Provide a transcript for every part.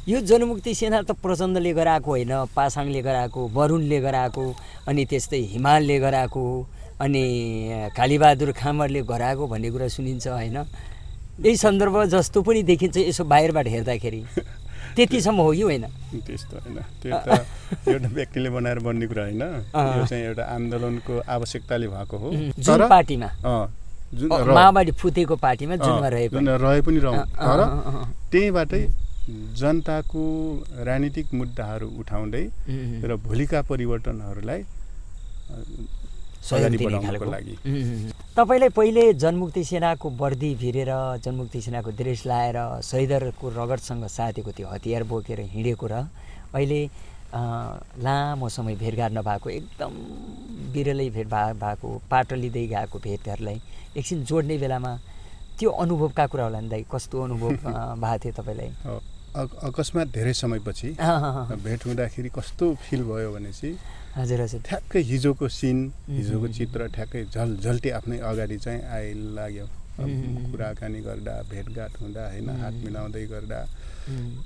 यो जनमुक्ति सेना त प्रचण्डले गराएको होइन, पासाङले गराएको, वरुणले गराएको, अनि त्यस्तै हिमालले गराएको, अनि कालीबहादुर खामरले गराएको भन्ने कुरा सुनिन्छ होइन। यही सन्दर्भ जस्तो पनि देखिन्छ यसो बाहिरबाट हेर्दाखेरि। त्यतिसम्म हो कि होइन? त्यस्तो होइन, त्यो त एउटा व्यक्तिले बनाएर बन्ने कुरा होइन। यो चाहिँ एउटा आन्दोलनको आवश्यकताले भएको हो। जुन पार्टीमा माओवादी फुटेको पार्टीमा जुनमा रहे पनि रहौँ, तर त्यहीँबाटै जनताको राजनीतिक मुद्दाहरू उठाउँदै र भोलिका परिवर्तनहरूलाई अगाडि बढाउनको लागि। तपाईँलाई पहिले जनमुक्ति सेनाको वर्दी भिरेर, जनमुक्ति सेनाको ड्रेस लाएर, शहीदहरूको रगतसँग साथेको त्यो हतियार बोकेर हिँडेको र अहिले लामो समय भेटघाट नभएको, एकदम बिरलै भेट भएको, पाटो लिँदै गएको भेटघाटलाई एकछिन जोड्ने बेलामा त्यो अनुभवका कुरा होला नि दाइ, कस्तो अनुभव भएको थियो तपाईँलाई? अकस्मात धेरै समयपछि भेट हुँदाखेरि कस्तो फिल भयो भनेपछि हजुर हजुर ठ्याक्कै हिजोको सिन, हिजोको चित्र ठ्याक्कै झल्टे आफ्नै अगाडि चाहिँ आइलाग्यो। कुराकानी गर्दा, भेटघाट हुँदा होइन, हात मिलाउँदै गर्दा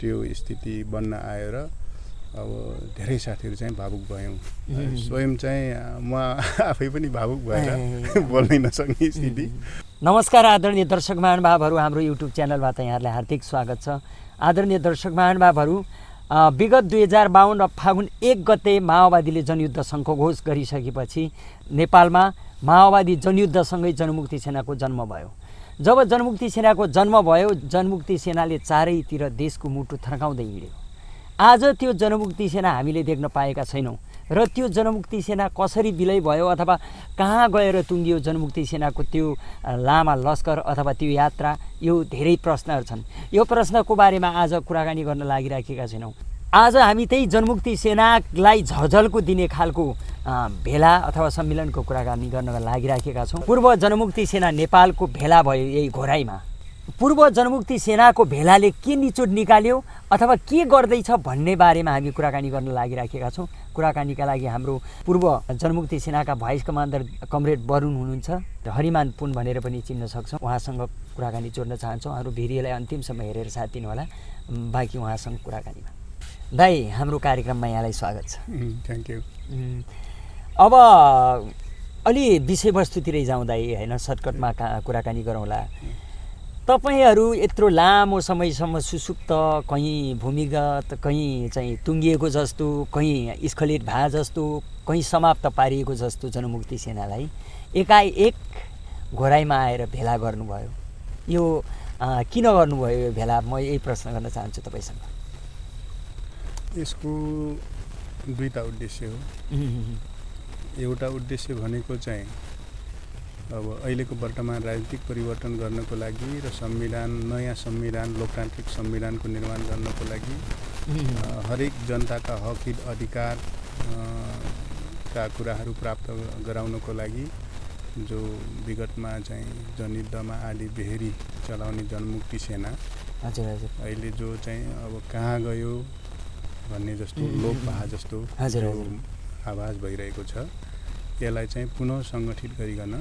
त्यो स्थिति बन्न आयो र अब धेरै साथीहरू चाहिँ भावुक भयौँ। स्वयं चाहिँ म आफै पनि भावुक भएर बोल्नै नसक्ने स्थिति। नमस्कार आदरणीय दर्शक महानुभावहरू, हाम्रो युट्युब च्यानलबाट यहाँहरूलाई हार्दिक स्वागत छ। आदरणीय दर्शक महानुभावहरू, विगत 2052 फागुन 1 गते माओवादीले जनयुद्ध शङ्खघोष गरिसकेपछि नेपालमा माओवादी जनयुद्धसँगै जनमुक्ति सेनाको जन्म भयो। जब जनमुक्ति सेनाको जन्म भयो, जनमुक्ति सेनाले चारैतिर देशको मुटु थर्काउँदै हिँड्यो। आज त्यो जनमुक्ति सेना हामीले देख्न पाएका छैनौँ र त्यो जनमुक्ति सेना कसरी विलय भयो अथवा कहाँ गएर टुङ्गियो जनमुक्ति सेनाको त्यो लामा लस्कर अथवा त्यो यात्रा, यो धेरै प्रश्नहरू छन्। यो प्रश्नको बारेमा आज कुराकानी गर्न लागिराखेका छैनौँ। आज हामी त्यही जनमुक्ति सेनालाई झलझलको दिने खालको भेला अथवा सम्मेलनको कुराकानी गर्न लागिराखेका छौँ। पूर्व जनमुक्ति सेना नेपालको भेला भयो यही घोराइमा। पूर्व जनमुक्ति सेनाको भेलाले के निचोड निकाल्यो अथवा के गर्दैछ भन्ने बारेमा हामी कुराकानी गर्न लागिराखेका छौँ। कुराकानीका लागि हाम्रो पूर्व जनमुक्ति सेनाका भाइस कमान्डर कमरेड वरुण हुनुहुन्छ, हरिमान पुन भनेर पनि चिन्न सक्छौँ। उहाँसँग कुराकानी जोड्न चाहन्छौँ। हाम्रो भिडियोलाई अन्तिमसम्म हेरेर साथ दिनुहोला, बाँकी उहाँसँग कुराकानीमा। दाइ, हाम्रो कार्यक्रममा यहाँलाई स्वागत छ। Thank you. अब अलि विषयवस्तुतिरै जाउँ दाइ होइन, सर्टकटमा कुराकानी गरौँला। तपाईँहरू यत्रो लामो समयसम्म सुसुप्त, कहीँ भूमिगत, कहीँ चाहिँ टुङ्गिएको जस्तो, कहीँ स्खलित भए जस्तो, कहीँ समाप्त पारिएको जस्तो जनमुक्ति सेनालाई एकाएक घोराइमा आएर भेला गर्नुभयो। यो किन गर्नुभयो यो भेला? म यही प्रश्न गर्न चाहन्छु तपाईँसँग। यसको दुईटा उद्देश्य हो। एउटा उद्देश्य भनेको चाहिँ अब अहिलेको वर्तमान राजनीतिक परिवर्तन गर्नको लागि र संविधान, नयाँ संविधान, लोकतान्त्रिक संविधानको निर्माण गर्नको लागि हरेक जनताका हक हित अधिकार का कुराहरू प्राप्त गराउनको लागि जो विगतमा चाहिँ जनयुद्धमा आली बेहेरी चलाउने जनमुक्ति सेना हजुर हजुर अहिले जो चाहिँ अब कहाँ गयो भन्ने जस्तो लोप भए जस्तो आवाज भइरहेको छ। यसलाई चाहिँ पुनः सङ्गठित गरिकन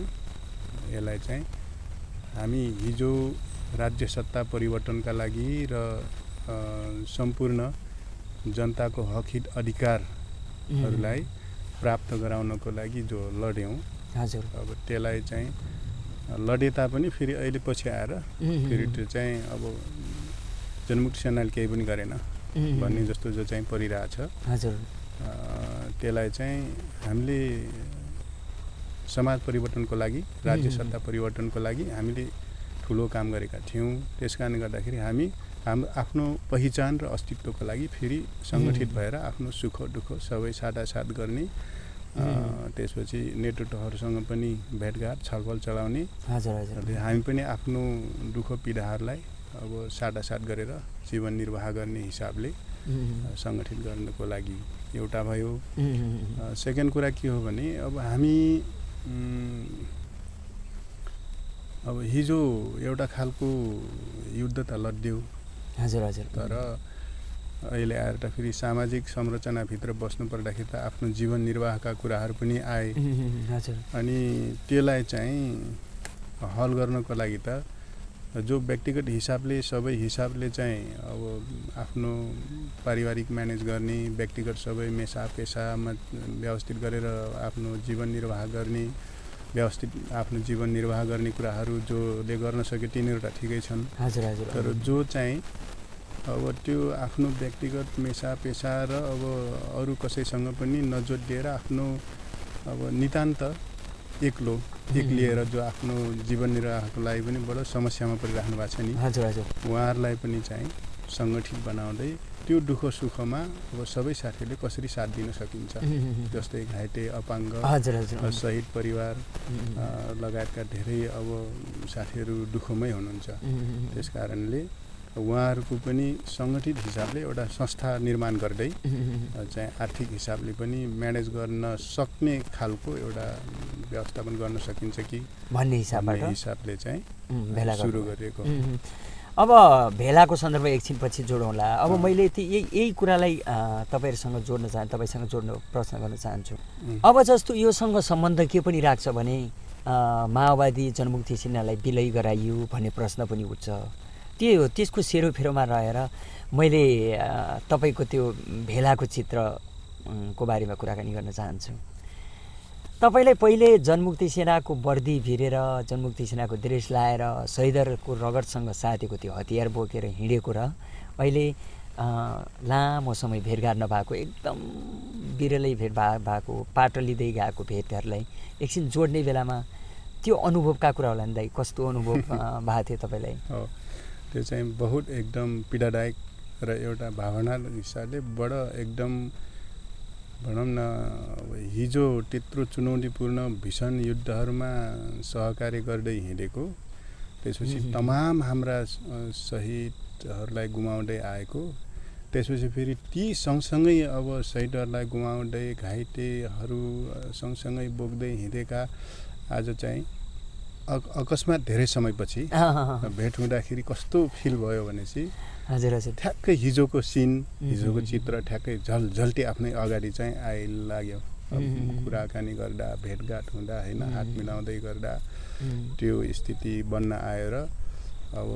यसलाई चाहिँ हामी हिजो राज्य सत्ता परिवर्तनका लागि र सम्पूर्ण जनताको हक हित अधिकारहरूलाई प्राप्त गराउनको लागि जो लड्यौँ, हजुर, अब त्यसलाई चाहिँ लडे तापनि फेरि अहिले पछि आएर फेरि त्यो चाहिँ अब जनमुक्ति सेनाले केही पनि गरेन भन्ने जस्तो जो चाहिँ परिरहेछ। हजुर, त्यसलाई चाहिँ हामीले समाज परिवर्तनको लागि, राज्य सत्ता परिवर्तनको लागि हामीले ठुलो काम गरेका थियौँ। त्यस कारणले गर्दाखेरि हामी हाम्रो आफ्नो पहिचान र अस्तित्वको लागि फेरि सङ्गठित भएर आफ्नो सुख दुःख सबै साटासाट गर्ने, त्यसपछि नेतृत्वहरूसँग पनि भेटघाट छलफल चलाउने, हामी पनि आफ्नो दुःख पीडाहरूलाई अब साटासाट गरेर जीवन निर्वाह गर्ने हिसाबले सङ्गठित गर्नको लागि एउटा भयो। सेकेन्ड कुरा के हो भने अब हामी अब हिजो एउटा खालको युद्ध त लड्यौँ, हजुर हजुर, तर अहिले आएर त फेरि सामाजिक संरचनाभित्र बस्नु पर्दाखेरि त आफ्नो जीवन निर्वाहका कुराहरू पनि आए। हजुर, अनि त्यसलाई चाहिँ हल गर्नको लागि त जो व्यक्तिगत हिसाबले सबै हिसाबले चाहिँ अब आफ्नो पारिवारिक म्यानेज गर्ने, व्यक्तिगत सबै पेसामा व्यवस्थित गरेर आफ्नो जीवन निर्वाह गर्ने, व्यवस्थित आफ्नो जीवन निर्वाह गर्ने कुराहरू जोले गर्न सक्यो तिनीहरू त ठिकै छन्। हजुर हजुर। तर जो चाहिँ अब त्यो आफ्नो व्यक्तिगत पेसा र अब अरू कसैसँग पनि नजोडिएर आफ्नो अब नितान्त एक्लिएर जो आफ्नो जीवन निर्वाहको लागि पनि बडो समस्यामा परिराख्नु भएको छ नि। हजुर हजुर। उहाँहरूलाई पनि चाहिँ सङ्गठित बनाउँदै त्यो दुःख सुखमा अब सबै साथीहरूले कसरी साथ दिन सकिन्छ, जस्तै घाइते, अपाङ्ग, शहीद परिवार लगायतका धेरै अब साथीहरू दुःखमै हुनुहुन्छ। त्यस कारणले उहाँहरूको पनि सङ्गठित हिसाबले एउटा संस्था निर्माण गर्दै चाहिँ आर्थिक हिसाबले पनि म्यानेज गर्न सक्ने खालको एउटा व्यवस्थापन गर्न सकिन्छ कि भन्ने हिसाबले चाहिँ सुरु गरिएको। अब भेलाको सन्दर्भ एकछिनपछि जोडौँला। अब मैले यही कुरालाई तपाईँहरूसँग जोड्न तपाईँसँग जोड्न प्रश्न गर्न चाहन्छु। अब जस्तो योसँग सम्बन्ध के पनि राख्छ भने माओवादी जनमुक्ति सेनालाई विलय गराइयो भन्ने प्रश्न पनि उठ्छ। त्यसको सेरोफेरोमा रहेर मैले तपाईँको त्यो भेलाको चित्रको बारेमा कुराकानी गर्न चाहन्छु। तपाईँलाई पहिले जनमुक्ति सेनाको वर्दी भिरेर, जनमुक्ति सेनाको ड्रेस लाएर, शहीदहरूको रगतसँग साथेको त्यो हतियार बोकेर हिँडेको र अहिले लामो समय भेटघाट नभएको, एकदम बिरलै भेट भएको, पाटो लिँदै गएको भेटहरूलाई एकछिन जोड्ने बेलामा त्यो अनुभवका कुरा होला नि दाइ, कस्तो अनुभव भएको थियो तपाईँलाई? त्यो चाहिँ बहुत एकदम पीडादायक र एउटा भावना हिसाबले बडो एकदम भनौँ न हिजो त्यत्रो चुनौतीपूर्ण भीषण युद्धहरूमा सहकार्य गर्दै हिँडेको, त्यसपछि तमाम हाम्रा शहीदहरूलाई गुमाउँदै आएको, त्यसपछि फेरि ती सँगसँगै अब शहीदहरूलाई गुमाउँदै घाइतेहरू सँगसँगै बोक्दै हिँडेका आज चाहिँ अकस्मात धेरै समयपछि भेट हुँदाखेरि कस्तो फिल भयो भनेपछि हजुर हजुर ठ्याक्कै हिजोको सिन, हिजोको चित्र ठ्याक्कै झल्टी आफ्नै अगाडि चाहिँ आइलाग्यो। कुराकानी गर्दा, भेटघाट हुँदा होइन, हात मिलाउँदै गर्दा त्यो स्थिति बन्न आएर अब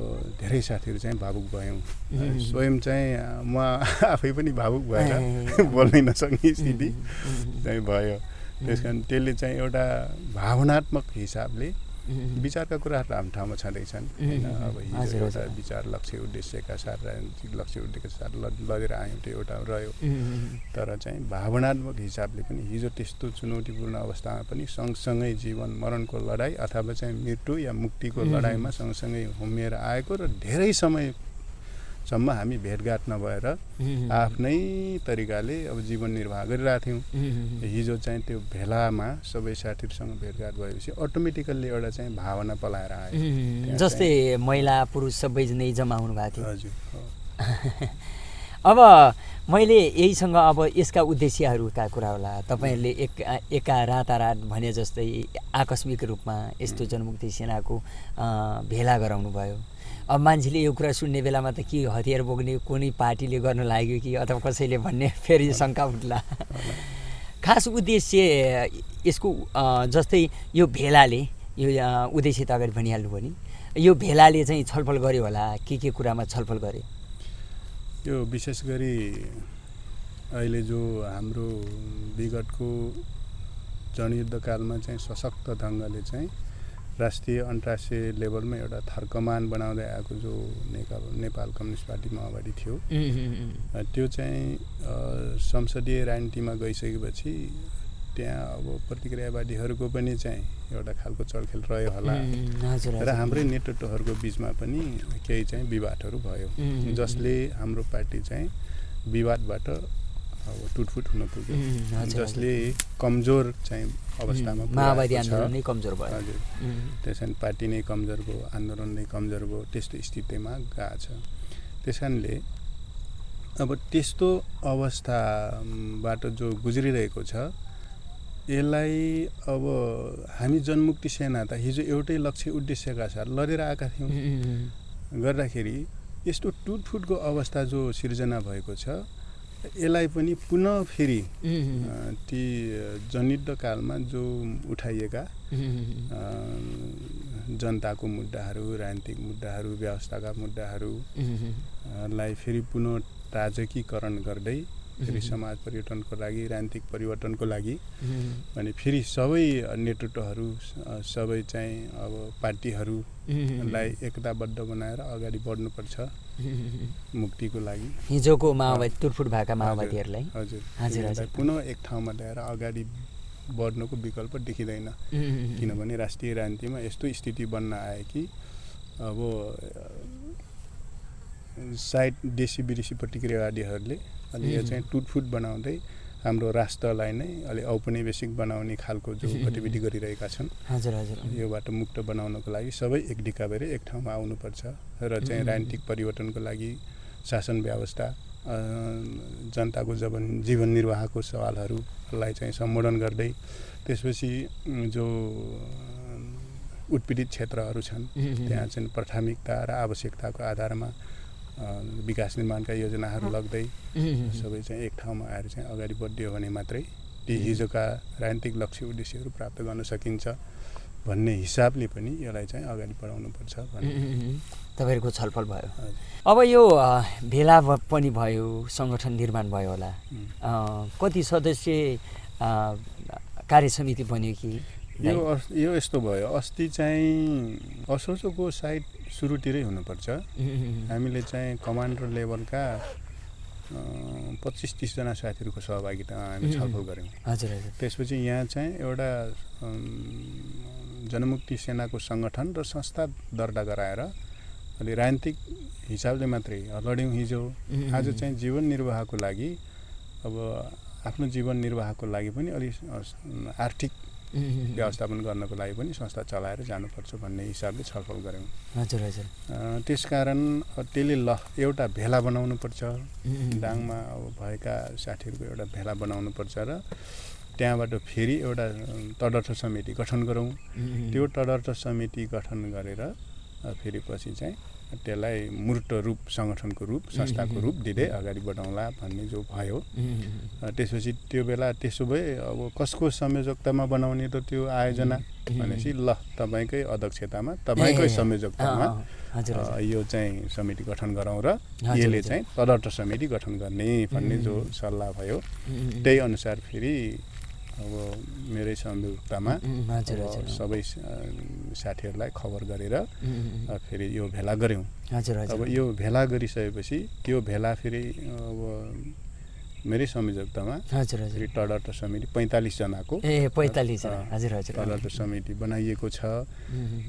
धेरै साथीहरू चाहिँ भावुक भयौँ। स्वयं चाहिँ म आफै पनि भावुक भएर बोल्नै नसक्ने स्थिति चाहिँ भयो। त्यस कारण त्यसले चाहिँ एउटा भावनात्मक हिसाबले विचारका कुराहरू हाम्रो ठाउँमा छँदैछन् होइन। अब हिजो एउटा विचार, लक्ष्य, उद्देश्यका साथ, राजनीतिक लक्ष्य उद्देश्यका साथ लगेर आयौँ, त्यो एउटा रह्यो। तर चाहिँ भावनात्मक हिसाबले पनि हिजो त्यस्तो चुनौतीपूर्ण अवस्थामा पनि सँगसँगै जीवन मरणको लडाइँ अथवा चाहिँ मृत्यु या मुक्तिको लडाइँमा सँगसँगै होमिएर आएको र धेरै समयसम्म हामी भेटघाट नभएर आफ्नै तरिकाले अब जीवन निर्वाह गरिरहेको थियौँ। हिजो चाहिँ त्यो भेलामा सबै साथीहरूसँग भेटघाट भएपछि अटोमेटिकल्ली एउटा चाहिँ भावना पलाएर आयो, जस्तै महिला पुरुष सबै नै जम्मा हुनु भएको थियो। हजुर। अब मैले यहीसँग अब यसका उद्देश्यहरूका कुरा होला। तपाईँहरूले एका रातारात भने जस्तै आकस्मिक रूपमा यस्तो जनमुक्ति सेनाको भेला गराउनु भयो। अब मान्छेले यो कुरा सुन्ने बेलामा त के हतियार बोक्ने कुनै पार्टीले गर्न लाग्यो कि अथवा कसैले भन्ने फेरि शङ्का उठ्ला। खास उद्देश्य यसको जस्तै यो भेलाले, यो उद्देश्य त अगाडि भनिहाल्नु भयो नि, यो भेलाले चाहिँ छलफल गर्यो होला, के कुरामा छलफल गर्यो? यो विशेष गरी अहिले जो हाम्रो विगतको जनयुद्धकालमा चाहिँ सशक्त ढङ्गले चाहिँ राष्ट्रिय अन्तर्राष्ट्रिय लेभलमा एउटा थर्कमान बनाउँदै आएको जो नेपाल कम्युनिस्ट पार्टी माओवादी थियो, त्यो चाहिँ संसदीय राजनीतिमा गइसकेपछि त्यहाँ अब प्रतिक्रियावादीहरूको पनि चाहिँ एउटा खालको चलखेल रह्यो होला र हाम्रै नेतृत्वहरूको बिचमा पनि केही चाहिँ विवादहरू भयो, जसले हाम्रो पार्टी चाहिँ विवादबाट अब टुटफुट हुन पुग्यो, जसले कमजोर चाहिँ अवस्थामा माओवादी आन्दोलन नै कमजोर भयो। हजुर। त्यस कारण पार्टी नै कमजोर भयो, आन्दोलन नै कमजोर भयो, त्यस्तो स्थितिमा गएको छ। त्यस कारणले अब त्यस्तो अवस्थाबाट जो गुज्रिरहेको छ यसलाई अब हामी जनमुक्ति सेना त हिजो एउटै लक्ष्य उद्देश्यका साथ लडेर आएका थियौँ, गर्दाखेरि यस्तो टुटफुटको अवस्था जो सिर्जना भएको छ यसलाई पनि पुनः फेरि ती जनयुद्धकालमा जो उठाइएका जनताको मुद्दाहरू, राजनीतिक मुद्दाहरू, व्यवस्थाका मुद्दाहरूलाई फेरि पुनः ताजकीकरण गर्दै फेरि समाज परिवर्तनको लागि, राजनीतिक परिवर्तनको लागि अनि फेरि सबै नेतृत्वहरू, सबै चाहिँ अब पार्टीहरूलाई एकताबद्ध बनाएर अगाडि बढ्नुपर्छ मुक्तिको लागि। हिजोको माओवादी तुरफुट भएका माओवादीहरूलाई हजुर पुनः एक ठाउँमा ल्याएर अगाडि बढ्नुको विकल्प देखिँदैन। किनभने राष्ट्रिय राजनीतिमा यस्तो स्थिति बन्न आयो कि अब साइड देशी विदेशी प्रतिक्रियावादीहरूले अलि यो चाहिँ टुटफुट बनाउँदै हाम्रो राष्ट्रलाई नै अलि औपनिवेशिक बनाउने खालको जो गतिविधि गरिरहेका छन्। योबाट मुक्त बनाउनको लागि सबै एक ढिक्का भएर एक ठाउँमा आउनुपर्छ र चाहिँ राजनीतिक परिवर्तनको लागि शासन व्यवस्था, जनताको जीवन निर्वाहको सवालहरूलाई चाहिँ सम्बोधन गर्दै त्यसपछि जो उत्पीडित क्षेत्रहरू छन् त्यहाँ चाहिँ प्राथमिकता र आवश्यकताको आधारमा विकास निर्माणका योजनाहरू लग्दै सबै चाहिँ एक ठाउँमा आएर चाहिँ अगाडि बढ्दियो भने मात्रै ती हिजोका राजनीतिक लक्ष्य उद्देश्यहरू प्राप्त गर्न सकिन्छ भन्ने हिसाबले पनि यसलाई चाहिँ अगाडि बढाउनुपर्छ भन्ने तपाईँहरूको छलफल भयो। अब यो भेला पनि भयो, सङ्गठन निर्माण भयो होला, कति सदस्य कार्य समिति बन्यो कि? यो यस्तो भयो, अस्ति चाहिँ असोजोको साइड सुरुतिरै हुनुपर्छ। हामीले चाहिँ कमान्डर लेभलका 25-30 जना साथीहरूको सहभागितामा हामी छलफल गऱ्यौँ। त्यसपछि यहाँ चाहिँ एउटा जनमुक्ति सेनाको सङ्गठन र संस्था दर्ता गराएर अलि राजनीतिक हिसाबले मात्रै लड्यौँ हिजो। आज चाहिँ जीवन निर्वाहको लागि, अब आफ्नो जीवन निर्वाहको लागि पनि अलि आर्थिक व्यवस्थापन गर्नको लागि पनि संस्था चलाएर जानुपर्छ भन्ने हिसाबले छलफल गऱ्यौँ। त्यसकारण त्यसले एउटा भेला बनाउनुपर्छ, दाङमा अब भएका साथीहरूको एउटा भेला बनाउनुपर्छ र त्यहाँबाट फेरि एउटा तटस्थ समिति गठन गरौँ। त्यो तटस्थ समिति गठन गरेर फेरि पछि चाहिँ त्यसलाई मूर्त रूप, सङ्गठनको रूप, संस्थाको रूप दिँदै अगाडि बढाउँला भन्ने जो भयो। त्यसपछि त्यो बेला त्यसो भए अब कसको संयोजकतामा बनाउने त त्यो आयोजना भनेपछि ल तपाईँकै अध्यक्षतामा, तपाईँकै संयोजकतामा यो चाहिँ समिति गठन गरौँ र यसले चाहिँ तटस्थ समिति गठन गर्ने भन्ने जो सल्लाह भयो, त्यही अनुसार फेरि अब मेरै संयोजकतामा सबै साथीहरूलाई खबर गरेर फेरि यो भेला गऱ्यौँ। अब यो भेला गरिसकेपछि त्यो भेला फेरि अब मेरै संयोजकतामा फेरि तटस्थ समिति 45 जनाको 45 जना तटस्थ समिति बनाइएको छ।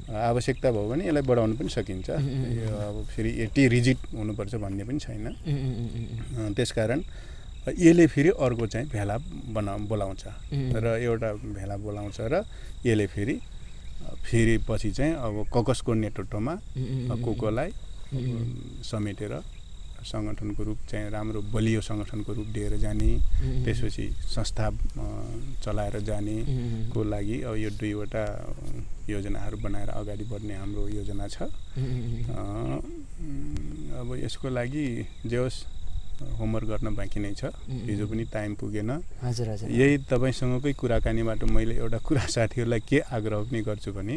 आवश्यकता भयो भने यसलाई बढाउन पनि सकिन्छ। यो अब फेरि यति रिजिड हुनुपर्छ भन्ने पनि छैन। त्यसकारण यसले फेरि अर्को चाहिँ भेला बोलाउँछ र एउटा भेला बोलाउँछ र यसले फेरि पछि चाहिँ अब ककसको नेतृत्वमा कोलाई समेटेर सङ्गठनको रूप चाहिँ राम्रो बलियो सङ्गठनको रूप दिएर जाने, त्यसपछि संस्था चलाएर जाने को लागि अब यो दुईवटा योजनाहरू बनाएर अगाडि बढ्ने हाम्रो योजना छ। अब यसको लागि जे होस् होमवर्क गर्न बाँकी नै छ। हिजो पनि टाइम पुगेन। यही तपाईँसँगकै कुराकानीबाट मैले एउटा कुरा साथीहरूलाई के आग्रह पनि गर्छु भने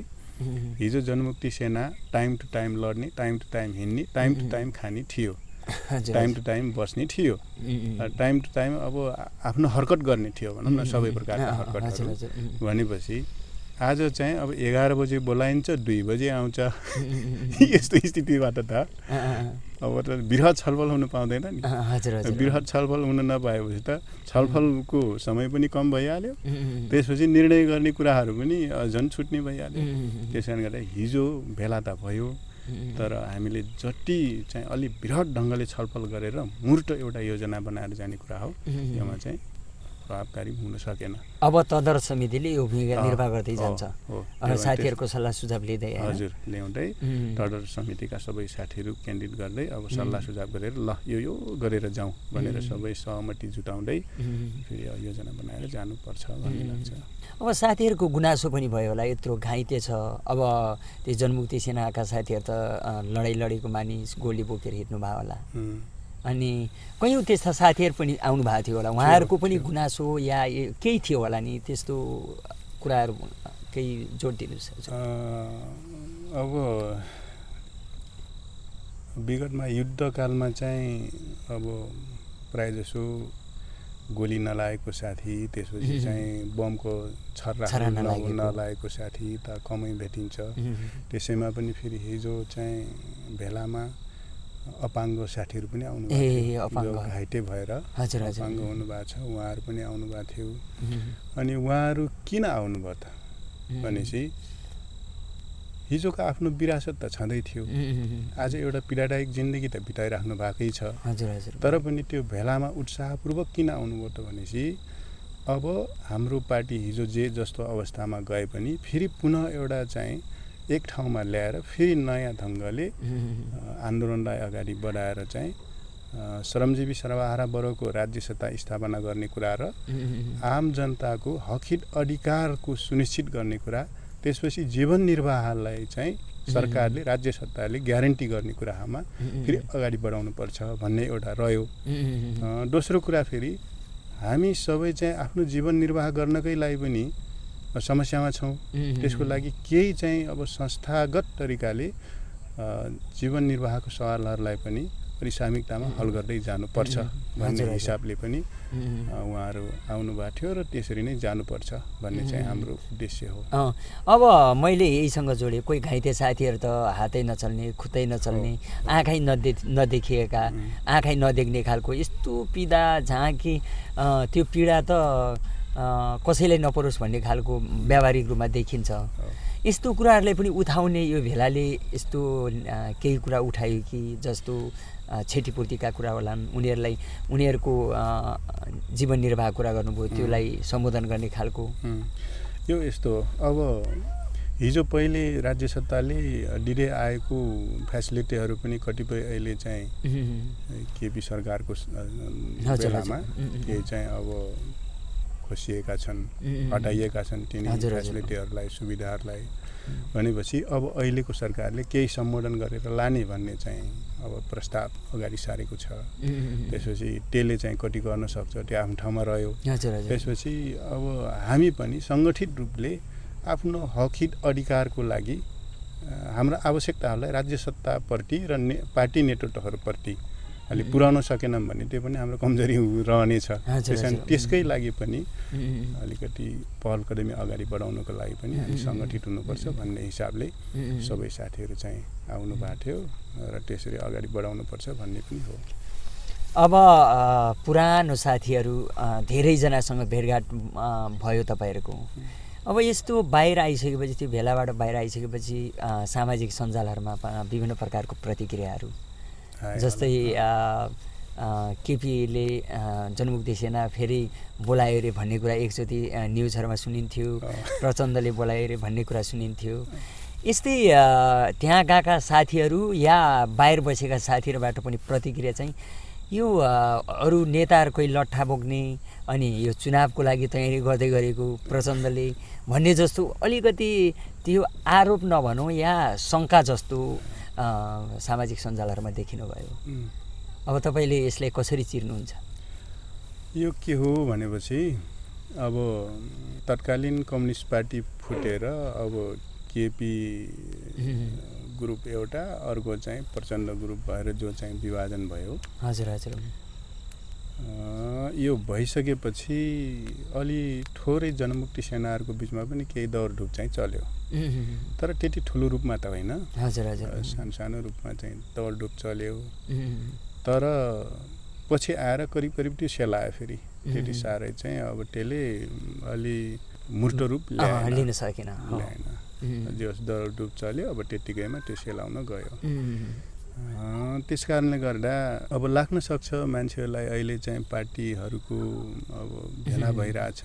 हिजो जनमुक्ति सेना टाइम टु टाइम लड्ने, टाइम टु टाइम हिँड्ने, टाइम टु टाइम खाने थियो, टाइम टु टाइम बस्ने थियो, टाइम टु टाइम अब आफ्नो हरकत गर्ने थियो भनौँ न, सबै प्रकारका हरकतहरू। भनेपछि आज चाहिँ अब 11 बजे बोलाइन्छ, 2 बजे आउँछ। यस्तो स्थितिबाट त अब त बृहत छलफल हुन पाउँदैन नि। बृहत छलफल हुन नपाएपछि त छलफलको समय पनि कम भइहाल्यो, त्यसपछि निर्णय गर्ने कुराहरू पनि झन् छुट्ने भइहाल्यो। त्यस कारणले गर्दा हिजो भेला त भयो, तर हामीले जति चाहिँ अलि बृहत ढङ्गले छलफल गरेर मूर्त एउटा योजना बनाएर जाने कुरा हो, यसमा चाहिँ प्रभावकारी हुन सकेन। अब तदर्थ समितिले यो भूमिका निर्वाह गर्दै जान्छ, साथीहरूको सल्लाह सुझाव लिँदै। हजुर, ल्याउँदै तदर्थ समितिका सबै साथीहरू केन्द्रित गर्दै अब सल्लाह सुझाव गरेर ल यो गरेर जाउँ भनेर सबै सहमति जुटाउँदै फेरि योजना बनाएर जानुपर्छ भन्ने लाग्छ। अब साथीहरूको गुनासो पनि भयो होला, यत्रो घाइते छ। अब त्यो जनमुक्ति सेनाका साथीहरू त लडाइँ लडेको मानिस गोली बोकेर हिँड्नु भयो होला, अनि कयौँ त्यस्ता साथीहरू पनि आउनु भएको थियो होला, उहाँहरूको पनि गुनासो या केही थियो होला नि, त्यस्तो कुराहरू केही जोड दिनुहोस्। अब विगतमा युद्धकालमा चाहिँ अब प्रायःजसो गोली नलागेको साथी, त्यसपछि चाहिँ बमको छर्रा नलागेको साथी त कमै भेटिन्छ। त्यसैमा पनि फेरि हिजो चाहिँ भेलामा अपाङ्ग साथीहरू पनि आउनुभएको थियो, घाइते भएर अपाङ्ग हुनुभएको छ, उहाँहरू पनि आउनुभएको थियो। अनि उहाँहरू किन आउनुभयो त भनेपछि हिजोको आफ्नो विरासत त छँदै थियो, आज एउटा पीडादायक जिन्दगी त बिताइराख्नु भएकै छ। तर पनि त्यो भेलामा उत्साहपूर्वक किन आउनुभयो त भनेपछि अब हाम्रो पार्टी हिजो जे जस्तो अवस्थामा गए पनि फेरि पुनः एउटा चाहिँ एक ठाउँमा ल्याएर फेरि नयाँ ढङ्गले आन्दोलनलाई अगाडि बढाएर चाहिँ श्रमजीवी सर्वहारा वर्गको राज्य सत्ता स्थापना गर्ने कुरा र आम जनताको हकहित अधिकारको सुनिश्चित गर्ने कुरा, त्यसपछि जीवन निर्वाहलाई चाहिँ सरकारले राज्य सत्ताले ग्यारेन्टी गर्ने कुरामा फेरि अगाडि बढाउनु पर्छ भन्ने एउटा रह्यो। दोस्रो कुरा फेरि हामी सबै चाहिँ आफ्नो जीवन निर्वाह गर्नकै लागि पनि समस्यामा छौँ। त्यसको लागि केही चाहिँ अब संस्थागत तरिकाले जीवन निर्वाहको सवालहरूलाई पनि प्राथमिकतामा हल गर्दै जानुपर्छ भन्ने हिसाबले पनि उहाँहरू आउनुभएको थियो र त्यसरी नै जानुपर्छ भन्ने चाहिँ हाम्रो उद्देश्य हो। अब मैले यहीसँग जोडेँ, कोही घाइते साथीहरू त हातै नचल्ने, खुट्टै नचल्ने, आँखै नदेखिएका, आँखै नदेख्ने खालको यस्तो पीडा जहाँ कि त्यो पीडा त कसैलाई नपरोस् भन्ने खालको व्यावहारिक रूपमा देखिन्छ। यस्तो कुराहरूलाई पनि उठाउने यो भेलाले यस्तो केही कुरा उठायो कि जस्तो क्षतिपूर्तिका कुरा होलान्, उनीहरूको जीवन निर्वाह कुरा गर्नुभयो, त्यसलाई सम्बोधन गर्ने खालको यो यस्तो। अब हिजो पहिले राज्य सत्ताले दिँदै आएको फेसिलिटीहरू पनि कतिपय अहिले चाहिँ केपी सरकारको बेलामा केही चाहिँ अब खोसिएका छन्, हटाइएका छन् तिनी फेसिलिटीहरूलाई, सुविधाहरूलाई। भनेपछि अब अहिलेको सरकारले केही सम्बोधन गरेर लाने भन्ने चाहिँ अब प्रस्ताव अगाडि सारेको छ। त्यसपछि त्यसले चाहिँ कति गर्न सक्छ त्यो आफ्नो ठाउँमा रह्यो। त्यसपछि अब हामी पनि सङ्गठित रूपले आफ्नो हकहित अधिकारको लागि हाम्रो आवश्यकताहरूलाई राज्य सत्ताप्रति र पार्टी नेतृत्वहरूप्रति अलि पुर्याउन सकेनौँ भने त्यो पनि हाम्रो कमजोरी रहनेछ। त्यसकै लागि पनि अलिकति पहल कदमी अगाडि बढाउनको लागि पनि हामी सङ्गठित हुनुपर्छ भन्ने हिसाबले सबै साथीहरू चाहिँ आउनु भएको थियो र त्यसरी अगाडि बढाउनुपर्छ भन्ने पनि हो। अब पुरानो साथीहरू धेरैजनासँग भेटघाट भयो तपाईँहरूको। अब यस्तो बाहिर आइसकेपछि, त्यो भेलाबाट बाहिर आइसकेपछि सामाजिक सञ्जालहरूमा विभिन्न प्रकारको प्रतिक्रियाहरू, जस्तै केपीले जनमुक्ति सेना फेरि बोलायो अरे भन्ने कुरा एकचोटि न्युजहरूमा सुनिन्थ्यो, प्रचण्डले बोलायो अरे भन्ने कुरा सुनिन्थ्यो। यस्तै त्यहाँ गएका साथीहरू या बाहिर बसेका साथीहरूबाट पनि प्रतिक्रिया चाहिँ यो अरू नेताहरू कोही लट्ठा बोक्ने अनि यो चुनावको लागि तयारी गर्दै गरेको प्रचण्डले भन्ने जस्तो अलिकति त्यो आरोप नभनौँ या शङ्का जस्तो सामाजिक सञ्जालहरूमा देखिनुभयो। अब तपाईँले यसलाई कसरी चिर्नुहुन्छ? यो के हो भनेपछि अब तत्कालीन कम्युनिस्ट पार्टी फुटेर अब केपी ग्रुप एउटा, अर्को चाहिँ प्रचण्ड ग्रुप भएर जो चाहिँ विभाजन भयो। हजुर हजुर। यो भइसकेपछि अलि थोरै जनमुक्ति सेनाहरूको बिचमा पनि केही दौडधुप चाहिँ चल्यो, तर त्यति ठुलो रूपमा त होइन। हजुर हजुर। सानो रूपमा चाहिँ दौडधुप चल्यो, तर पछि आएर करिब करिब त्यो सेलायो फेरि। त्यति साह्रै चाहिँ अब त्यसले अलि मूर्त रूप लिन सकेन, ल्याएन। जस दौडधुप चल्यो अब त्यतिकैमा त्यो सेलाउन गयो। त्यस कारणले गर्दा अब लाग्न सक्छ मान्छेहरूलाई अहिले चाहिँ पार्टीहरूको अब भेला भइरहेछ,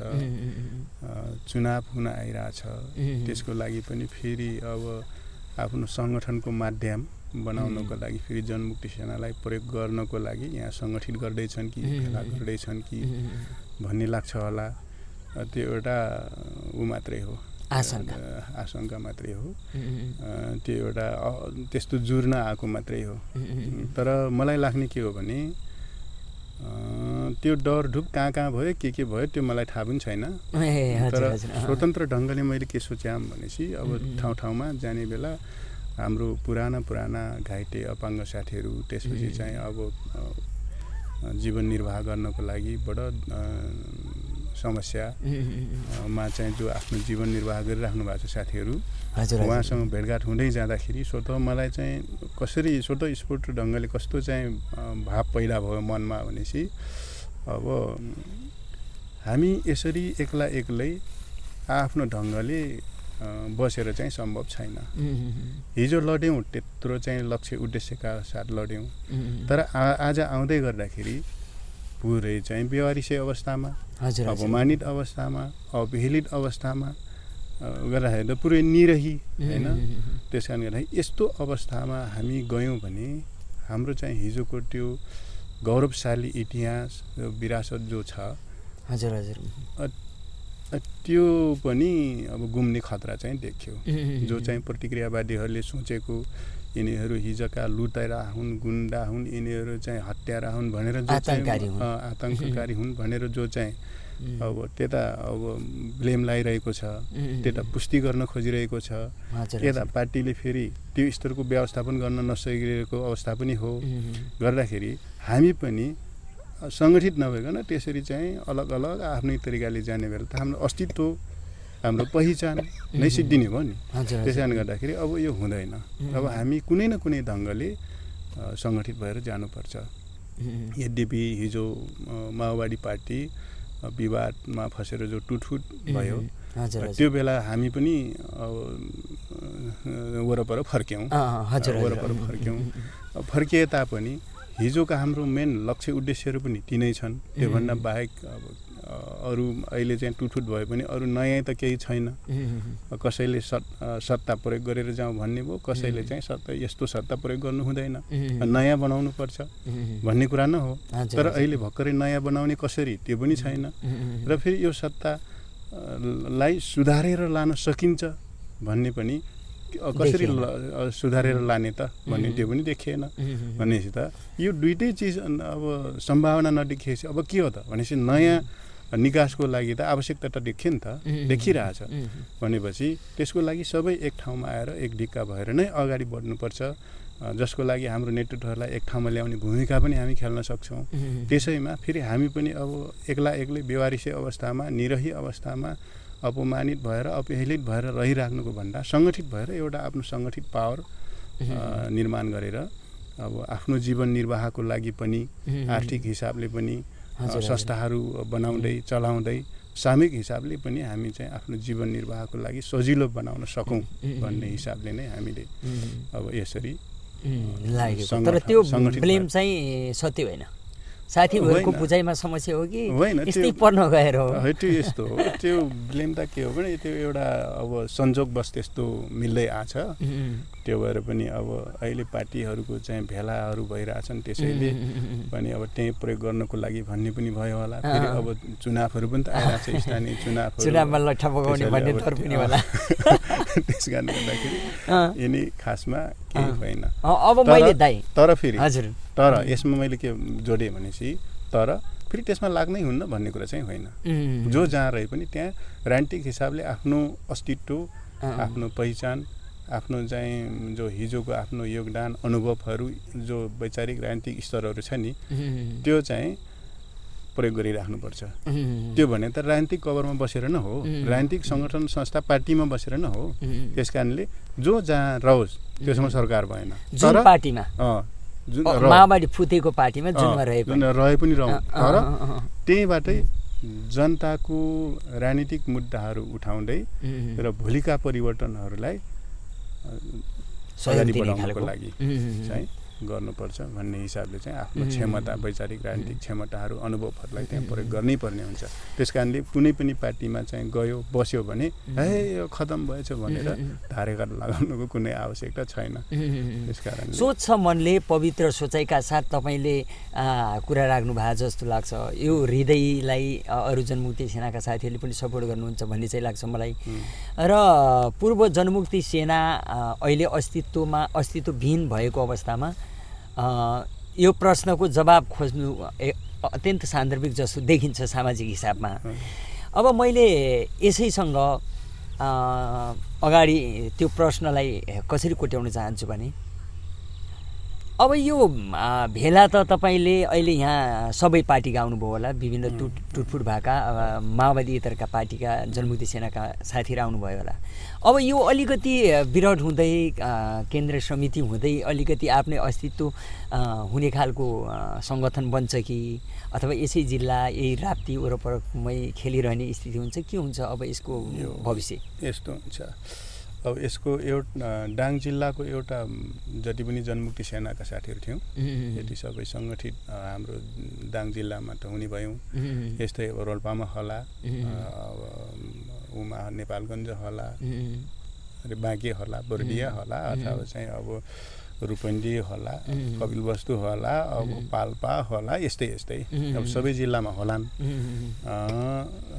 चुनाव हुन आइरहेछ, त्यसको लागि पनि फेरि अब आफ्नो सङ्गठनको माध्यम बनाउनको लागि फेरि जनमुक्ति सेनालाई प्रयोग गर्नको लागि यहाँ सङ्गठित गर्दैछन् कि भेला गर्दैछन् कि भन्ने लाग्छ होला। त्यो एउटा ऊ मात्रै हो, आशंका मात्रै हो, त्यो एउटा त्यस्तो जुर्न आएको मात्रै हो। तर मलाई लाग्ने के हो भने त्यो डरढुप कहाँ कहाँ भयो, के भयो त्यो मलाई थाहा पनि छैन। तर स्वतन्त्र ढङ्गले मैले के सोचेँ भनेपछि अब ठाउँ ठाउँमा जाने बेला हाम्रो पुराना घाइते अपाङ्ग साथीहरू त्यसपछि चाहिँ अब जीवन निर्वाह गर्नको लागि बडो समस्यामा चाहिँ जो आफ्नो जीवन निर्वाह गरिराख्नु भएको छ साथीहरू उहाँसँग भेटघाट हुँदै जाँदाखेरि स्वतः मलाई चाहिँ कसरी स्वतःस्फूर्त ढङ्गले कस्तो चाहिँ भाव पैदा भयो मनमा भनेपछि अब हामी यसरी एक्लै आफ्नो ढङ्गले बसेर चाहिँ सम्भव छैन। हिजो लड्यौँ त्यत्रो चाहिँ लक्ष्य उद्देश्यका साथ लड्यौँ, तर आज आउँदै गर्दाखेरि पुरै चाहिँ बेवारिसे अवस्थामा, अपमानित अवस्थामा, अवहेलित अवस्थामा गर्दाखेरि त पुरै निरही होइन। त्यस कारणले गर्दाखेरि यस्तो अवस्थामा हामी गयौँ भने हाम्रो चाहिँ हिजोको त्यो गौरवशाली इतिहास विरासत जो छ त्यो पनि अब गुम्ने खतरा चाहिँ देख्यो। जो चाहिँ प्रतिक्रियावादीहरूले सोचेको यिनीहरू हिजोका लुटेरा हुन्, गुन्डा हुन्, यिनीहरू चाहिँ हत्यारा हुन् भनेर जो आतङ्ककारी हुन् भनेर जो चाहिँ अब त्यता अब ब्लेम लगाइरहेको छ, त्यता पुष्टि गर्न खोजिरहेको छ, यता पार्टीले फेरि त्यो स्तरको व्यवस्थापन गर्न नसकिरहेको अवस्था पनि हो। गर्दाखेरि हामी पनि सङ्गठित नभइकन त्यसरी चाहिँ अलग अलग आफ्नै तरिकाले जाने बेला त हाम्रो अस्तित्व, हाम्रो पहिचान नै सिद्धिने भयो नि। त्यस कारणले गर्दाखेरि अब यो हुँदैन। अब हामी कुनै न कुनै ढङ्गले सङ्गठित भएर जानुपर्छ। यद्यपि हिजो माओवादी पार्टी विवादमा फसेर जो टुटफुट भयो त्यो बेला हामी पनि वरपर फर्क्यौँ, फर्किए तापनि हिजोका हाम्रो मेन लक्ष्य उद्देश्यहरू पनि तिनै छन्। त्योभन्दा बाहेक अब अरू अहिले चाहिँ टुटफुट भए पनि अरू नयाँ त केही छैन। कसैले सत्ता प्रयोग गरेर जाउँ भन्ने भयो, कसैले चाहिँ यस्तो सत्ता प्रयोग गर्नु हुँदैन, नयाँ बनाउनु पर्छ भन्ने कुरा न हो। तर अहिले भर्खरै नयाँ बनाउने कसरी त्यो पनि छैन। र फेरि यो सत्तालाई सुधारेर लान सकिन्छ भन्ने पनि कसरी सुधारेर लाने त भन्ने त्यो पनि देखिएन। भनेपछि त यो दुइटै चिज अब सम्भावना नदेखिएपछि अब के हो त भनेपछि नयाँ निकासको लागि त आवश्यकता त देखियो नि त, देखिरहेछ भनेपछि त्यसको लागि सबै एक ठाउँमा आएर एक ढिक्का भएर नै अगाडि बढ्नुपर्छ, जसको लागि हाम्रो नेतृत्वहरूलाई एक ठाउँमा ल्याउने भूमिका पनि हामी खेल्न सक्छौँ। त्यसैमा फेरि हामी पनि अब एक्लै बेवारिसे अवस्थामा, निरही अवस्थामा अपमानित भएर अपहेलित भएर रहिराख्नुको भन्दा सङ्गठित भएर एउटा आफ्नो सङ्गठित पावर निर्माण गरेर अब आफ्नो जीवन निर्वाहको लागि पनि आर्थिक हिसाबले पनि संस्थाहरू बनाउँदै चलाउँदै सामूहिक हिसाबले पनि हामी चाहिँ आफ्नो जीवन निर्वाहको लागि सजिलो बनाउन सकौँ भन्ने हिसाबले नै हामीले अब यसरी लागेको। तर त्यो ब्लेम चाहिँ सत्य होइन, साथीहरूको बुझाइमा समस्या हो कि यस्तै पर्न गएर हो? त्यो यस्तो हो, त्यो ब्लेम त के हो भने त्यो एउटा अब संजोगवश त्यस्तो मिल्दै आछ। त्यो भएर पनि अब अहिले पार्टीहरूको चाहिँ भेलाहरू भइरहेछन्, त्यसैले पनि अब त्यही प्रयोग गर्नको लागि भन्ने पनि भयो होला। फेरि अब चुनावहरू पनि त आइरहेको छ, स्थानीय चुनावमा लट्ठा पकाउने भन्ने थर पनि होला। त्यस कारणले गर्दाखेरि यिनी खासमा केही होइन। अब मैले तर फेरि हजुर तर यसमा मैले के जोडेँ भनेपछि तर फेरि त्यसमा लाग्नै हुन्न भन्ने कुरा चाहिँ होइन। जो जहाँ रहे पनि त्यहाँ राजनीतिक हिसाबले आफ्नो अस्तित्व, आफ्नो पहिचान, आफ्नो चाहिँ जो हिजोको आफ्नो योगदान अनुभवहरू जो वैचारिक राजनीतिक स्तरहरू छ नि त्यो चाहिँ प्रयोग गरिराख्नुपर्छ। त्यो भने त राजनीतिक कभरमा बसेर न हो, राजनीतिक सङ्गठन संस्था पार्टीमा बसेर न हो। त्यस कारणले जो जहाँ रहोस् त्यसमा सरकार भएन, जुन पार्टीमा माओवादी फुतेको पार्टीमा जुनमा रहे पनि रहौँ, तर त्यहीँबाटै जनताको राजनीतिक मुद्दाहरू उठाउँदै र भोलिका परिवर्तनहरूलाई अगाडि बढाउनको लागि चाहिँ गर्नुपर्छ भन्ने हिसाबले चाहिँ आफ्नो क्षमता, वैचारिक राजनीतिक क्षमताहरू, अनुभवहरूलाई त्यहाँ प्रयोग गर्नै पर्ने हुन्छ। त्यस कारणले कुनै पनि पार्टीमा चाहिँ गयो बस्यो भने यो खतम भएछ भनेर धारेकाट लगाउनुको कुनै आवश्यकता छैन। त्यस कारण सोच छ मनले पवित्र सोचाइका साथ तपाईँले कुरा राख्नु भएको जस्तो लाग्छ। यो हृदयलाई अरू जनमुक्ति सेनाका साथीहरूले पनि सपोर्ट गर्नुहुन्छ भन्ने चाहिँ लाग्छ मलाई। र पूर्व जनमुक्ति सेना अहिले अस्तित्वविहीन भएको अवस्थामा यो प्रश्नको जवाब खोज्नु अत्यन्त सान्दर्भिक जस्तो देखिन्छ सामाजिक हिसाबमा। अब मैले यसैसँग अगाडि त्यो प्रश्नलाई कसरी कोट्याउन चाहन्छु भने अब यो भेला त तपाईँले अहिले यहाँ सबै पार्टीका आउनुभयो होला, विभिन्न टुटफुट भएका माओवादीतरका पार्टीका जनमुक्ति सेनाका साथीहरू आउनुभयो होला। अब यो अलिकति विरोध हुँदै केन्द्रीय समिति हुँदै अलिकति आफ्नै अस्तित्व हुने खालको सङ्गठन बन्छ कि अथवा यसै जिल्ला यही राप्ती वरपरमै खेलिरहने स्थिति हुन्छ, के हुन्छ अब यसको भविष्य? यस्तो हुन्छ, अब यसको डाङ जिल्लाको एउटा जति पनि जनमुक्ति सेनाका साथीहरू थियौँ यति सबै सङ्गठित हाम्रो डाङ जिल्लामा त हुने भयौँ। यस्तै रोल्पामा होला, उमा नेपालगञ्ज होला, बाँके होला, बर्दिया होला, अथवा चाहिँ अब रूपन्दी होला, कपिलवस्तु होला, अब पाल्पा होला, यस्तै यस्तै अब सबै जिल्लामा होलान्।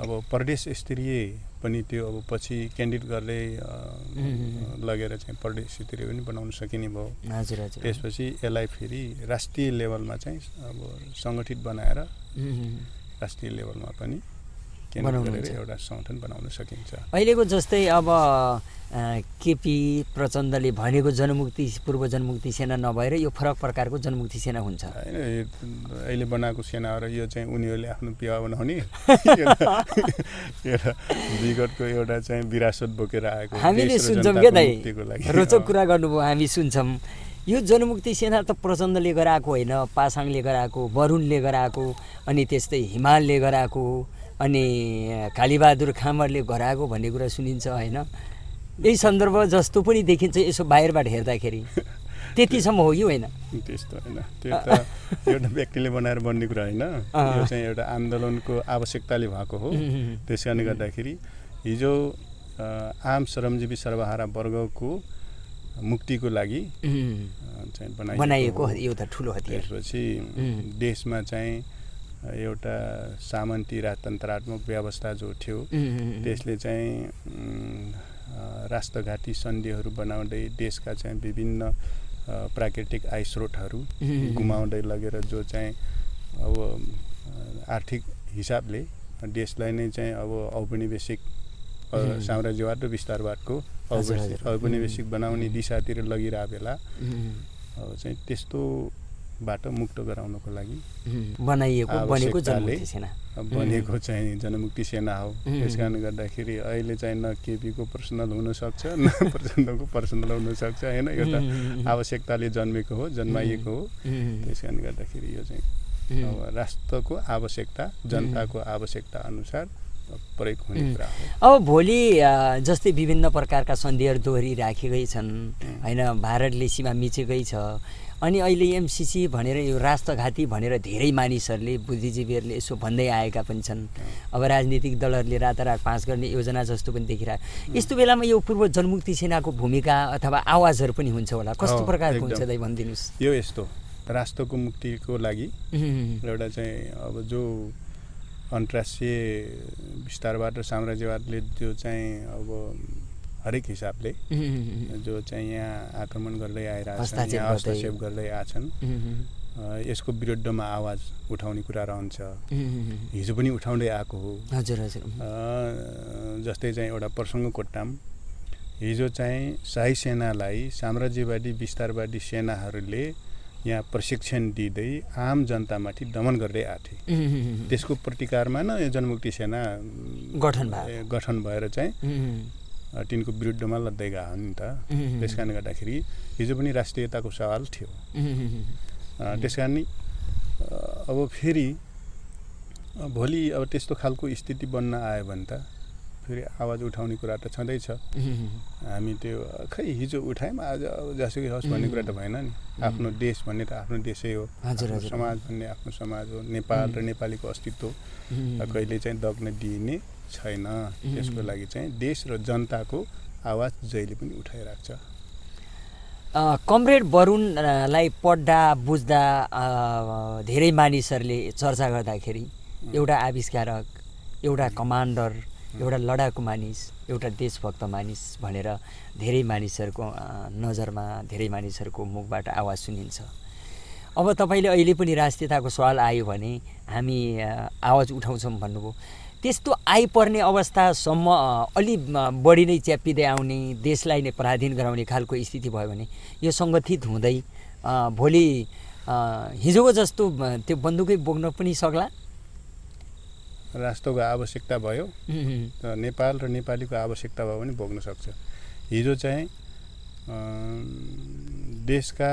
अब प्रदेश स्तरीय पनि त्यो अब पछि क्यान्डिडेट गर्दै लगेर चाहिँ प्रदेश स्तरीय पनि बनाउन सकिने भयो। हजुर हजुर। त्यसपछि यसलाई फेरि राष्ट्रिय लेभलमा चाहिँ अब सङ्गठित बनाएर राष्ट्रिय लेभलमा पनि केन्द्रित गरेर एउटा सङ्गठन बनाउन सकिन्छ। अहिलेको जस्तै अब केपी प्रचण्डले भनेको जनमुक्ति पूर्व जनमुक्ति सेना नभएर यो फरक प्रकारको जनमुक्ति सेना हुन्छ होइन, अहिले बनाएको सेना र यो चाहिँ उनीहरूले आफ्नो पिवा बनाउने विगतको एउटा चाहिँ विरासत बोकेर आएको हामीले सुन्छौँ क्या दाइ, रोचक कुरा गर्नुभयो, हामी सुन्छौँ। यो जनमुक्ति सेना त प्रचण्डले गराएको होइन, पासाङले गराएको, वरुणले गराएको, अनि त्यस्तै हिमालले गराएको, अनि कालीबहादुर खामरले गराएको भन्ने कुरा सुनिन्छ होइन। यही सन्दर्भ जस्तो पनि देखिन्छ यसो बाहिरबाट हेर्दाखेरि, त्यतिसम्म हो कि होइन? त्यस्तो होइन, त्यो त एउटा व्यक्तिले बनाएर बन्ने कुरा होइन, यो चाहिँ एउटा आन्दोलनको आवश्यकताले भएको हो। त्यस कारणले गर्दाखेरि हिजो आम श्रमजीवी सर्वहारा वर्गको मुक्तिको लागि चाहिँ बनाइएको एउटा ठुलो हतियार। त्यसपछि देशमा चाहिँ एउटा सामन्ती राजतन्त्रात्मक व्यवस्था जो थियो त्यसले चाहिँ राष्ट्रघाती सन्धिहरू बनाउँदै देशका चाहिँ विभिन्न प्राकृतिक आय स्रोतहरू गुमाउँदै लगेर जो चाहिँ अब आर्थिक हिसाबले देशलाई नै चाहिँ अब औपनिवेशिक साम्राज्यवाद र विस्तारवादको औपनिवेशिक बनाउने दिशातिर लगिरह बेला अब चाहिँ त्यस्तोबाट मुक्त गराउनको लागि बनेको जनमुक्ति सेना बनेको चाहिँ जनमुक्ति सेना हो। त्यस कारणले गर्दाखेरि अहिले चाहिँ न केपीको पर्सनल हुनसक्छ न प्रचण्डको पर्सनल हुनसक्छ होइन, एउटा आवश्यकताले जन्मेको हो, जन्माइएको हो। त्यस कारणले गर्दाखेरि यो चाहिँ अब राष्ट्रको आवश्यकता, जनताको आवश्यकता अनुसार प्रयोग हुने कुरा हो। अब भोलि जस्तै विभिन्न प्रकारका सन्धिहरू दोहोरिराखेकै छन् होइन, भारतले सीमा मिचेकै छ, अनि अहिले एमसिसी भनेर यो राष्ट्रघाती भनेर धेरै मानिसहरूले बुद्धिजीवीहरूले यसो भन्दै आएका पनि छन्। अब राजनीतिक दलहरूले रातारात पास गर्ने योजना जस्तो पनि देखिरहेको, यस्तो बेलामा यो पूर्व जनमुक्ति सेनाको भूमिका अथवा आवाजहरू पनि हुन्छ होला, कस्तो प्रकारको हुन्छ दाइ भनिदिनुहोस्? यो यस्तो राष्ट्रको मुक्तिको लागि एउटा चाहिँ अब जो अन्तर्राष्ट्रिय विस्तारवाद र साम्राज्यवादले जो चाहिँ अब हरेक हिसाबले जो चाहिँ यहाँ आक्रमण गर्दै आइरहेछन्, यहाँ हस्तक्षेप गर्दै आछन्, यसको विरुद्धमा आवाज उठाउने कुरा रहन्छ। हिजो पनि उठाउँदै आएको हो। हजुर हजुर। जस्तै चाहिँ एउटा प्रसङ्ग कोट्टाम, हिजो चाहिँ शाही सेनालाई साम्राज्यवादी विस्तारवादी सेनाहरूले यहाँ प्रशिक्षण दिँदै आम जनतामाथि दमन गर्दै आथे। त्यसको प्रतिकारमा न यो जनमुक्ति सेना गठन भएर चाहिँ तिनको विरुद्धमा लड्दै गयो नि त। त्यस कारणले गर्दाखेरि हिजो पनि राष्ट्रियताको सवाल थियो। त्यस कारण अब फेरि भोलि अब त्यस्तो खालको स्थिति बन्न आयो भने त फेरि आवाज उठाउने कुरा त छँदैछ। हामी त्यो खै हिजो उठायौँ आज जसुकै होस् भन्ने कुरा त भएन नि। आफ्नो देश भन्ने त आफ्नो देशै हो, समाज भन्ने आफ्नो समाज हो। नेपाल र नेपालीको अस्तित्व कहिले चाहिँ दग्न दिइने छैन। त्यसको लागि चाहिँ देश र जनताको आवाज जहिले पनि उठाइराख्छ। कमरेड वरुणलाई पढ्दा बुझ्दा धेरै मानिसहरूले चर्चा गर्दाखेरि एउटा आविष्कारक, एउटा कमान्डर, एउटा लडाकु मानिस, एउटा देशभक्त मानिस भनेर धेरै मानिसहरूको नजरमा, धेरै मानिसहरूको मुखबाट आवाज सुनिन्छ। अब तपाईँले अहिले पनि राष्ट्रियताको सवाल आयो भने हामी आवाज उठाउँछौँ भन्नुभयो। त्यस्तो आइपर्ने अवस्थासम्म अलि बढी नै च्यापिँदै आउने, देशलाई नै पराधीन गराउने खालको स्थिति भयो भने यो सङ्गठित हुँदै भोलि हिजोको जस्तो त्यो बन्दुकै बोक्न पनि सक्ला। राष्ट्रको आवश्यकता भयो त नेपाल र नेपालीको आवश्यकता भयो भने बोक्न सक्छ। हिजो चाहिँ देशका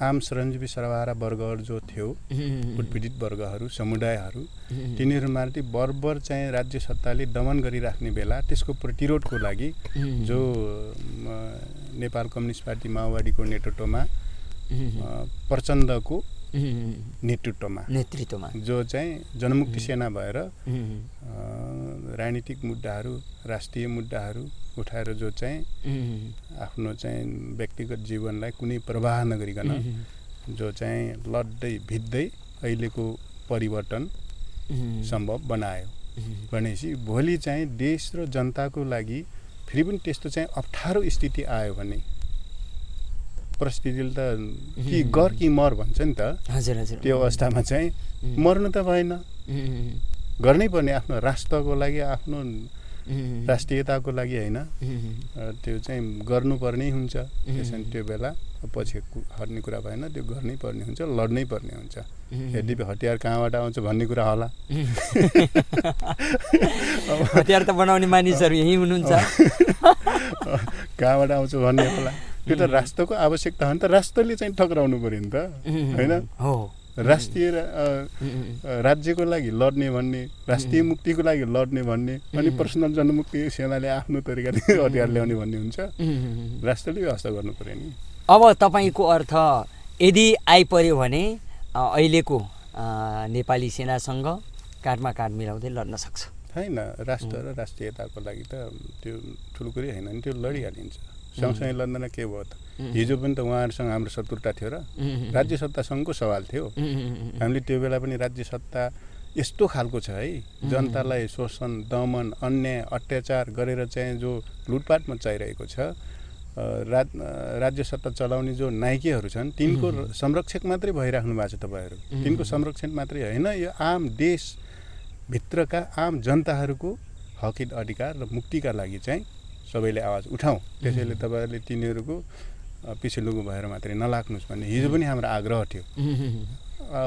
आम श्रमजीवी सर्वहारा वर्गहरू जो थियो, उत्पीडित वर्गहरू, समुदायहरू, तिनीहरूमाथि बर्बर चाहिँ राज्य सत्ताले दमन गरिराख्ने बेला त्यसको प्रतिरोधको लागि जो नेपाल कम्युनिस्ट पार्टी माओवादीको नेतृत्वमा प्रचण्डको नेतृत्वमा जो चाहिँ जनमुक्ति सेना भएर राजनीतिक मुद्दाहरू, राष्ट्रिय मुद्दाहरू उठाएर जो चाहिँ आफ्नो चाहिँ व्यक्तिगत जीवनलाई कुनै प्रवाह नगरिकन जो चाहिँ लड्दै भिड्दै अहिलेको परिवर्तन सम्भव बनायो भनेपछि भोलि चाहिँ देश र जनताको लागि फेरि पनि त्यस्तो चाहिँ अप्ठ्यारो स्थिति आयो भने परिस्थितिले त कि गर कि मर भन्छ नि त। हजुर हजुर। त्यो अवस्थामा चाहिँ मर्नु त भएन, गर्नै पर्ने आफ्नो राष्ट्रको लागि, आफ्नो राष्ट्रियताको लागि होइन, त्यो चाहिँ गर्नुपर्ने हुन्छ। त्यसैले त्यो बेला पछि हट्ने कुरा भएन, त्यो गर्नै पर्ने हुन्छ, लड्नै पर्ने हुन्छ। यद्यपि हतियार कहाँबाट आउँछ भन्ने कुरा होला। हतियार त बनाउने मानिसहरू यहीँ हुनुहुन्छ। कहाँबाट आउँछ भन्ने होला, त्यो त राष्ट्रको आवश्यकता हो नि त। राष्ट्रले चाहिँ टक्राउनु पर्यो नि त, होइन? राष्ट्रिय राज्यको लागि लड्ने भन्ने, राष्ट्रिय मुक्तिको लागि लड्ने भन्ने, अनि पर्सनल जनमुक्ति सेनाले आफ्नो तरिकाले हतियार ल्याउने भन्ने हुन्छ। राष्ट्रले व्यवस्था गर्नु पर्यो नि। अब तपाईँको अर्थ यदि आइपर्यो भने अहिलेको नेपाली सेनासँग काँधमा काँध मिलाउँदै लड्न सक्छ। होइन, राष्ट्र र राष्ट्रियताको लागि त त्यो ठुलो कुरै होइन नि, त्यो लडिहालिन्छ। सँगसँगै लड्दैन के भयो त? हिजो पनि त उहाँहरूसँग हाम्रो शत्रुता थियो र राज्य सत्तासँगको सवाल थियो। हामीले त्यो बेला पनि राज्य सत्ता यस्तो खालको छ है, जनतालाई शोषण, दमन, अन्याय, अत्याचार गरेर चाहिँ जो लुटपाट मचाइरहेको छ, राज्य सत्ता चलाउने जो नायकीहरू छन् तिनको संरक्षक मात्रै भइराख्नु भएको छ तपाईँहरू। तिनको संरक्षण मात्रै होइन, यो आम देशभित्रका आम जनताहरूको हक अधिकार र मुक्तिका लागि चाहिँ सबैले आवाज उठाउँ। त्यसैले तपाईँहरूले तिनीहरूको पछि लुगु भएर मात्रै नलाग्नुहोस् भन्ने हिजो पनि हाम्रो आग्रह थियो।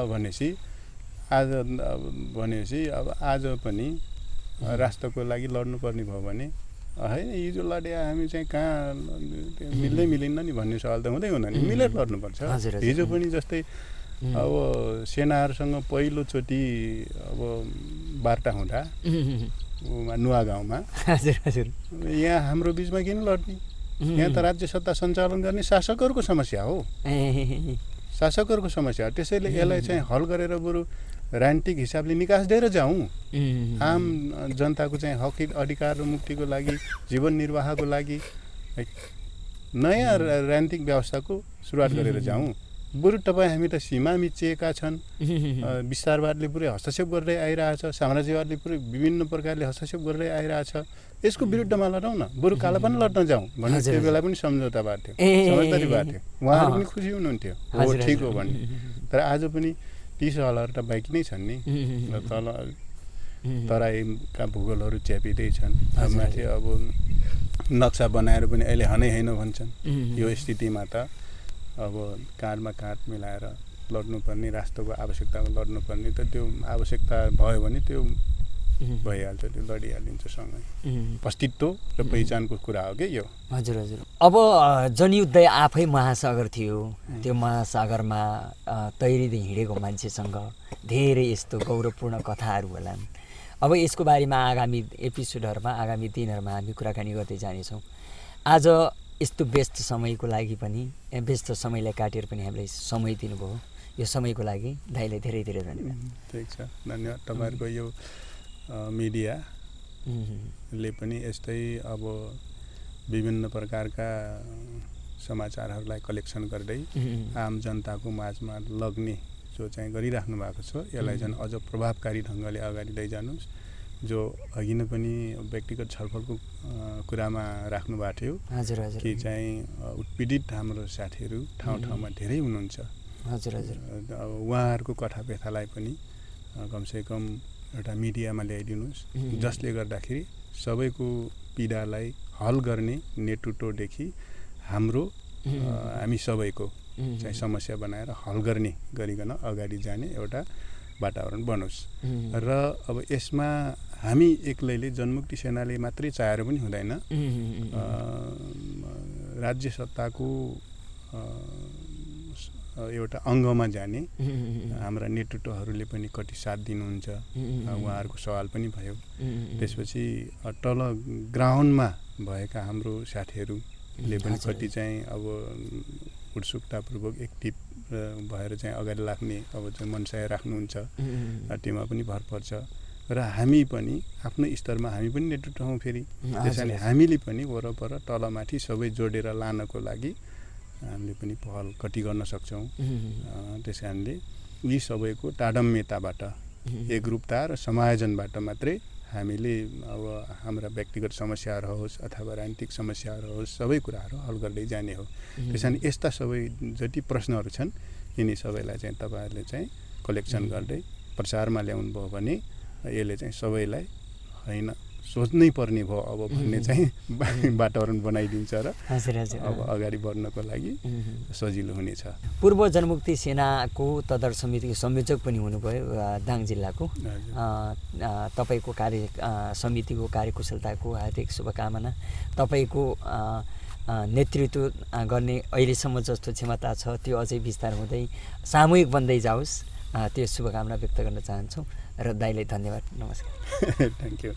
भनेपछि अब आज पनि राष्ट्रको लागि लड्नुपर्ने भयो भने होइन, हिजो लडे हामी चाहिँ कहाँ मिल्दैन नि भन्ने सवाल त हुँदैन नि, मिलेर लड्नुपर्छ। हिजो पनि जस्तै अब सेनाहरूसँग पहिलोचोटि अब वार्ता हुँदा नुवा गाउँमा, यहाँ हाम्रो बिचमा किन लड्ने? यहाँ त राज्य सत्ता सञ्चालन गर्ने शासकहरूको समस्या हो, शासकहरूको समस्या हो। त्यसैले यसलाई चाहिँ हल गरेर बरु राजनीतिक हिसाबले निकास दिएर जाउँ। आम जनताको चाहिँ हक अधिकार र मुक्तिको लागि, जीवन निर्वाहको लागि नयाँ राजनीतिक व्यवस्थाको सुरुवात गरेर जाउँ। बरु तपाईँ हामी त सीमा मिचिएका छन्, विस्तारवादले पुरै हस्तक्षेप गर्दै आइरहेछ, साम्राज्यवादले पुरै विभिन्न प्रकारले हस्तक्षेप गर्दै आइरहेछ, यसको विरुद्धमा लडौँ न, बरु कालापानी लड्न जाउँ भन्ने त्यो बेला पनि सम्झौता भएको थियो, समझदारी भएको थियो। उहाँहरू पनि खुसी हुनुहुन्थ्यो, हो ठिक हो भन्ने। तर आज पनि ती सवालहरू त बाँकी नै छन् नि। तराईका भूगोलहरू च्यापिँदै छन्, माथि अब नक्सा बनाएर पनि अहिले हनै होइन भन्छन्। यो स्थितिमा त अब काँधमा काँध मिलाएर लड्नुपर्ने, राष्ट्रको आवश्यकतामा लड्नुपर्ने त त्यो आवश्यकता भयो भने त्यो भइहाल्छ, त्यो लडिहालिन्छ सँगै। अस्तित्व र पहिचानको कुरा हो कि यो। हजुर हजुर। अब जनयुद्ध आफै महासागर थियो, त्यो महासागरमा तैरिँदै हिँडेको मान्छेसँग धेरै यस्तो गौरवपूर्ण कथाहरू होलान्। अब यसको बारेमा आगामी एपिसोडहरूमा, आगामी दिनहरूमा हामी कुराकानी गर्दै जानेछौँ। आज यस्तो व्यस्त समयको लागि पनि, व्यस्त समयलाई काटेर पनि हामीलाई समय दिनुभयो, यो समयको लागि दाइलाई धेरै धेरै धन्यवाद। ठिक छ, धन्यवाद। तपाईँहरूको यो मिडियाले पनि यस्तै अब विभिन्न प्रकारका समाचारहरूलाई कलेक्सन गर्दै आम जनताको माझमा लग्ने जो चाहिँ गरिराख्नु भएको छ, यसलाई चाहिँ अझ प्रभावकारी ढङ्गले अगाडि लैजानुहोस्। जो अघि नै पनि व्यक्तिगत छलफलको कुरामा राख्नु भएको थियो कि चाहिँ उत्पीडित हाम्रो साथीहरू ठाउँ ठाउँमा धेरै हुनुहुन्छ। हजुर हजुर। अब उहाँहरूको कथा व्यथालाई पनि कमसेकम एउटा मिडियामा ल्याइदिनुहोस् जसले गर्दाखेरि सबैको पीडालाई हल गर्ने नेतृत्वदेखि हाम्रो हामी सबैको चाहिँ समस्या बनाएर हल गर्ने गरिकन अगाडि जाने एउटा वातावरण बनोस्। र अब यसमा हामी एक्लैले जनमुक्ति सेनाले मात्रै चाहेर पनि हुँदैन। राज्य सत्ताको एउटा अङ्गमा जाने हाम्रा नेतृत्वहरूले पनि कति साथ दिनुहुन्छ, उहाँहरूको सवाल पनि भयो। त्यसपछि तल ग्राउन्डमा भएका हाम्रो साथीहरूले पनि कति चाहिँ अब उत्सुकतापूर्वक एक्टिभ भएर चाहिँ अगाडि लाग्ने अब चाहिँ मनसाय राख्नुहुन्छ, त्योमा पनि भर पर्छ। र हामी पनि आफ्नो स्तरमा हामी पनि नेतृत्व हौँ फेरि, त्यसैले हामीले पनि वरपर तलमाथि सबै जोडेर लानको लागि हामीले पनि पहल कति गर्न सक्छौँ। त्यस कारणले यी सबैको ताडम्यताबाट एकरूपता र समायोजनबाट मात्रै हामीले अब हाम्रा व्यक्तिगत समस्याहरू होस् अथवा राजनीतिक समस्याहरू होस् सबै कुराहरू हल गर्दै जाने हो। त्यस कारण यस्ता सबै जति प्रश्नहरू छन् यिनी सबैलाई चाहिँ तपाईँहरूले चाहिँ कलेक्सन गर्दै प्रचारमा ल्याउनु भयो भने यसले चाहिँ सबैलाई होइन सोच्नै पर्ने भयो अब भन्ने चाहिँ वातावरण बनाइदिन्छ र अब अगाडि बढ्नको लागि सजिलो हुनेछ। पूर्व जनमुक्ति सेनाको तदर समितिको संयोजक पनि हुनुभयो दाङ जिल्लाको। तपाईँको कार्य समितिको कार्यकुशलताको हार्दिक शुभकामना। तपाईँको नेतृत्व गर्ने अहिलेसम्म जस्तो क्षमता छ त्यो अझै विस्तार हुँदै सामूहिक बन्दै जाओस्, त्यो शुभकामना व्यक्त गर्न चाहन्छौँ। र दाइलाई धन्यवाद, नमस्कार। Thank you.